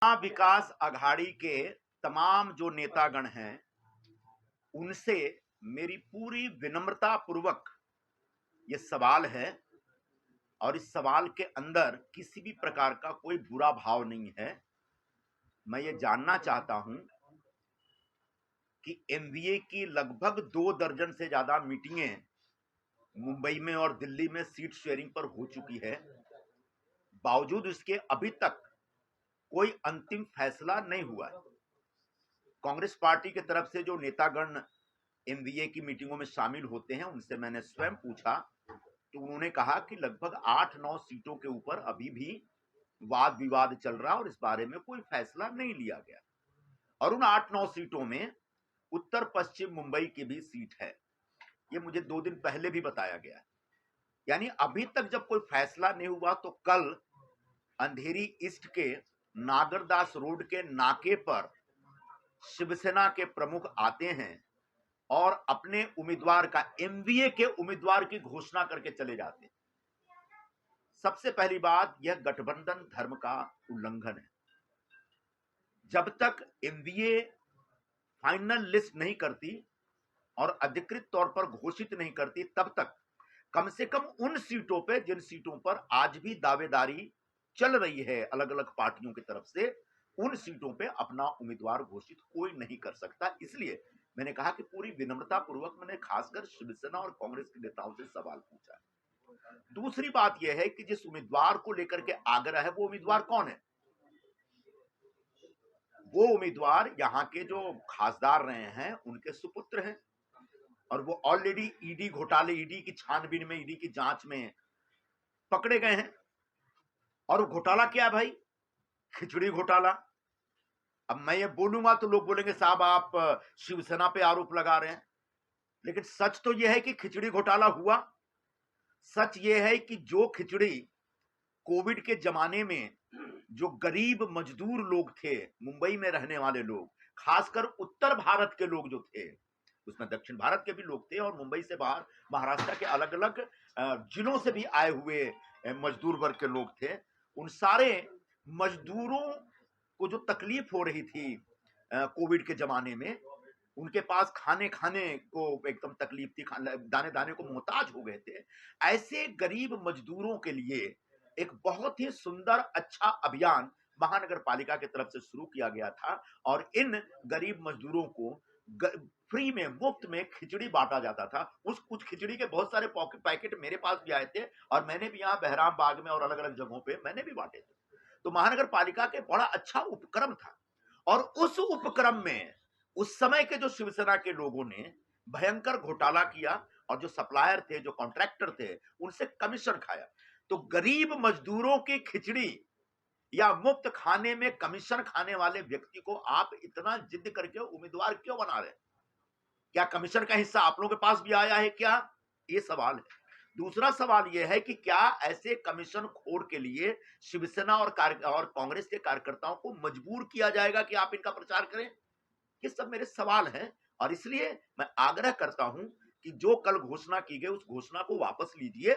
विकास अघाड़ी के तमाम जो नेतागण हैं उनसे मेरी पूरी विनम्रता पूर्वक ये सवाल है और इस सवाल के अंदर किसी भी प्रकार का कोई बुरा भाव नहीं है। मैं ये जानना चाहता हूं कि एमवीए की लगभग 2 दर्जन से ज्यादा मीटिंगें मुंबई में और दिल्ली में सीट शेयरिंग पर हो चुकी है, बावजूद इसके अभी तक कोई अंतिम फैसला नहीं हुआ है। कांग्रेस पार्टी की तरफ से जो नेतागण एमवीए की मीटिंगों में शामिल होते हैं उनसे मैंने स्वयं पूछा तो उन्होंने कहा कि लगभग 8-9 सीटों के ऊपर अभी भी वाद विवाद चल रहा और इस बारे में कोई फैसला नहीं लिया गया और उन 8-9 सीटों में उत्तर पश्चिम मुंबई की भी सीट है। ये मुझे 2 दिन पहले भी बताया गया है। यानी अभी तक जब कोई फैसला नहीं हुआ तो कल अंधेरी ईस्ट के नागरदास रोड के नाके पर शिवसेना के प्रमुख आते हैं और अपने उम्मीदवार का एमवीए के उम्मीदवार की घोषणा करके चले जाते हैं। सबसे पहली बात, यह गठबंधन धर्म का उल्लंघन है। जब तक एमवीए फाइनल लिस्ट नहीं करती और अधिकृत तौर पर घोषित नहीं करती तब तक कम से कम उन सीटों पे जिन सीटों पर आज भी दावेदारी चल रही है अलग अलग पार्टियों की तरफ से, उन सीटों पे अपना उम्मीदवार घोषित कोई नहीं कर सकता। इसलिए मैंने कहा कि पूरी विनम्रता पूर्वक मैंने खासकर शिवसेना और कांग्रेस के नेताओं से सवाल पूछा। दूसरी बात यह है कि जिस उम्मीदवार को लेकर के आग्रह है वो उम्मीदवार कौन है? वो उम्मीदवार यहाँ के जो खासदार रहे हैं उनके सुपुत्र हैं और वो ऑलरेडी ईडी घोटाले, ईडी की छानबीन में, ईडी की जांच में पकड़े गए हैं। और घोटाला क्या है भाई? खिचड़ी घोटाला। अब मैं ये बोलूंगा तो लोग बोलेंगे साहब आप शिवसेना पे आरोप लगा रहे हैं, लेकिन सच तो यह है कि खिचड़ी घोटाला हुआ। सच ये है कि जो खिचड़ी कोविड के जमाने में जो गरीब मजदूर लोग थे, मुंबई में रहने वाले लोग, खासकर उत्तर भारत के लोग जो थे, उसमें दक्षिण भारत के भी लोग थे और मुंबई से बाहर महाराष्ट्र के अलग अलग जिलों से भी आए हुए मजदूर वर्ग के लोग थे, उन सारे मजदूरों को जो तकलीफ हो रही थी कोविड के जमाने में, उनके पास खाने को एकदम तकलीफ थी, दाने दाने को मोहताज हो गए थे। ऐसे गरीब मजदूरों के लिए एक बहुत ही सुंदर अच्छा अभियान महानगर पालिका की तरफ से शुरू किया गया था और इन गरीब मजदूरों को फ्री में, मुफ्त में खिचड़ी बांटा जाता था। उस कुछ खिचड़ी के बहुत सारे पैकेट मेरे पास भी आए थे और मैंने भी यहाँ बहराम बाग में और अलग अलग जगहों पे मैंने भी बांटे थे। तो महानगर पालिका के बड़ा अच्छा उपक्रम था और उस उपक्रम में उस समय के जो शिवसेना के लोगों ने भयंकर घोटाला किया और जो सप्लायर थे, जो कॉन्ट्रैक्टर थे, उनसे कमीशन खाया। तो गरीब मजदूरों की खिचड़ी या मुफ्त खाने में कमीशन खाने वाले व्यक्ति को आप इतना जिद करके उम्मीदवार क्यों बना रहे हैं? क्या कमीशन का हिस्सा आप लोगों के पास भी आया है क्या? ये सवाल है। दूसरा सवाल यह है कि क्या ऐसे कमीशन खोर के लिए शिवसेना और कांग्रेस के कार्यकर्ताओं को मजबूर किया जाएगा कि आप इनका प्रचार करें? ये सब मेरे सवाल हैं और इसलिए मैं आग्रह करता हूं कि जो कल घोषणा की गई उस घोषणा को वापस लीजिए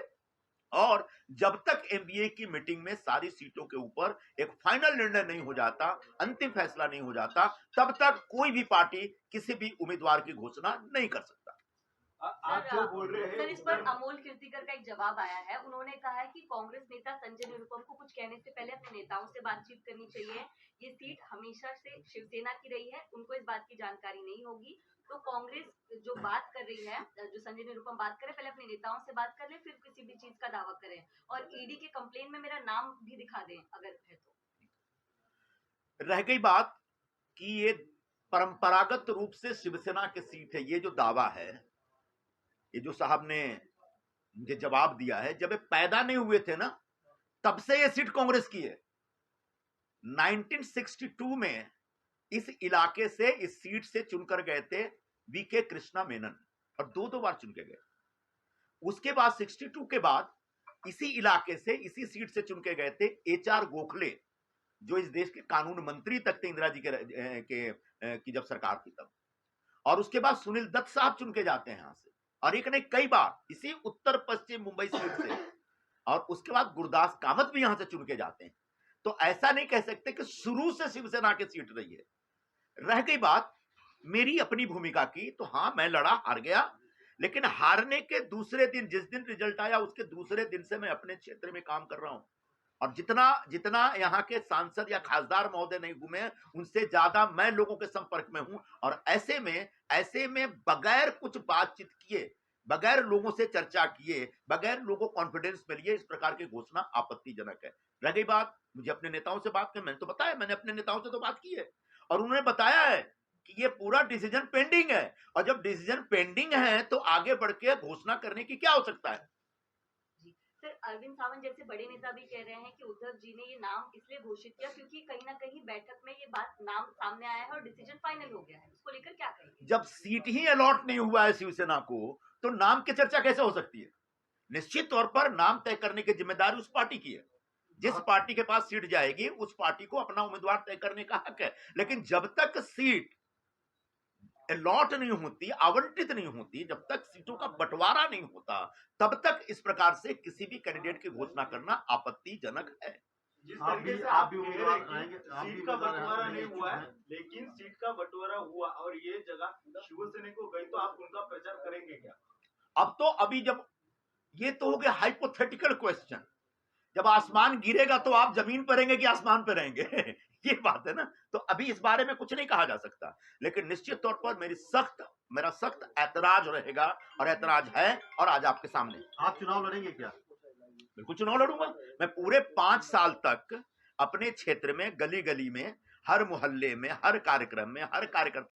और जब तक एमबीए की मीटिंग में सारी सीटों के ऊपर एक फाइनल निर्णय नहीं हो जाता, अंतिम फैसला नहीं हो जाता, तब तक कोई भी पार्टी किसी भी उम्मीदवार की घोषणा नहीं कर सकता। आप जो बोल रहे हैं सर, इस पर अमोल कीर्तिकर का एक जवाब आया है। उन्होंने कहा है कि कांग्रेस नेता संजय निरुपम को कुछ कहने से पहले अपने नेताओं से बातचीत करनी चाहिए। ये सीट हमेशा से शिवसेना की रही है, उनको इस बात की जानकारी नहीं होगी। तो कांग्रेस जो बात कर रही है, जो संजय निरुपम बात करे, पहले अपने नेताओं से बात कर ले, फिर किसी भी चीज का दावा करें और ईडी के कंप्लेन में मेरा नाम भी दिखा दें अगर है तो। रह गई बात कि ये परंपरागत रूप से शिवसेना की सीट है, ये जो दावा है, ये जो साहब ने मुझे जवाब दिया है, जब ये पैदा नहीं हुए थे ना तब से ये सीट कांग्रेस की है। 1962 में इस इलाके से, इस सीट से चुनकर गए थे वीके कृष्णा मेनन और दो बार चुन के गए। उसके बाद 62 के बाद इसी इलाके से, इसी सीट से चुन के गए थे एचआर गोखले, जो इस देश के कानून मंत्री तक थे इंदिरा जी की जब सरकार थी तब। और उसके बाद सुनील दत्त साहब चुन के जाते हैं यहां से और एक ने कई बार इसी उत्तर पश्चिम मुंबई सीट से, और उसके बाद गुरदास कामत भी यहां से चुन के जाते हैं। तो ऐसा नहीं कह सकते कि शुरू से शिवसेना की सीट रही है। रह गई बात मेरी अपनी भूमिका की, तो हाँ मैं लड़ा, हार गया, लेकिन हारने के दूसरे दिन, जिस दिन रिजल्ट आया उसके दूसरे दिन से मैं अपने क्षेत्र में काम कर रहा हूं, और जितना जितना यहाँ के सांसद या खासदार महोदय नहीं घूमे, उनसे ज्यादा मैं लोगों के संपर्क में हूं। और ऐसे में बगैर कुछ बातचीत किए, बगैर लोगों से चर्चा किए, बगैर लोगों को कॉन्फिडेंस में लिए इस प्रकार की घोषणा आपत्तिजनक है। रह गई बात मुझे अपने नेताओं से बात करनी, मैंने तो बताया, मैंने अपने नेताओं से तो बात की है और उन्होंने बताया है कि ये पूरा डिसीजन पेंडिंग है, और जब डिसीजन पेंडिंग है तो आगे बढ़ के घोषणा करने की क्या हो सकता है। सर, अरविंद सावंत जैसे बड़े नेता भी कह रहे हैं कि उद्धव जी ने ये नाम इसलिए घोषित किया क्योंकि कहीं ना कहीं बैठक में ये बात नाम सामने आया है और डिसीजन फाइनल हो गया है। उसको लेकर क्या कहेंगे? जब सीट ही अलॉट नहीं हुआ है शिवसेना को, तो नाम की चर्चा कैसे हो सकती है? निश्चित तौर पर नाम तय करने की जिम्मेदारी उस पार्टी की है। जिस पार्टी के पास सीट जाएगी उस पार्टी को अपना उम्मीदवार तय करने का हक है, लेकिन जब तक सीट अलॉट नहीं होती, आवंटित नहीं होती, जब तक सीटों का बंटवारा नहीं होता, तब तक इस प्रकार से किसी भी कैंडिडेट की घोषणा करना आपत्तिजनक है। जिस तरीके से आप भी कह रहे हैं कि सीट का बंटवारा नहीं हुआ है, लेकिन सीट का बंटवारा हुआ और ये जगह शिवसेना को गई, तो आप उनका प्रचार करेंगे क्या? अब तो अभी जब ये तो हो गया हाइपोथेटिकल क्वेश्चन, जब आसमान गिरेगा तो आप जमीन पर रहेंगे कि आसमान पर रहेंगे ये बात है ना। तो अभी इस बारे में कुछ नहीं कहा जा सकता, लेकिन निश्चित तौर पर मेरा सख्त ऐतराज रहेगा, और ऐतराज है, और आज आपके सामने। आप चुनाव लड़ेंगे क्या? बिल्कुल चुनाव लड़ूंगा। मैं पूरे 5 साल तक अपने क्षेत्र में, गली गली में, हर मोहल्ले में, हर कार्यक्रम में, हर कार्यकर्ता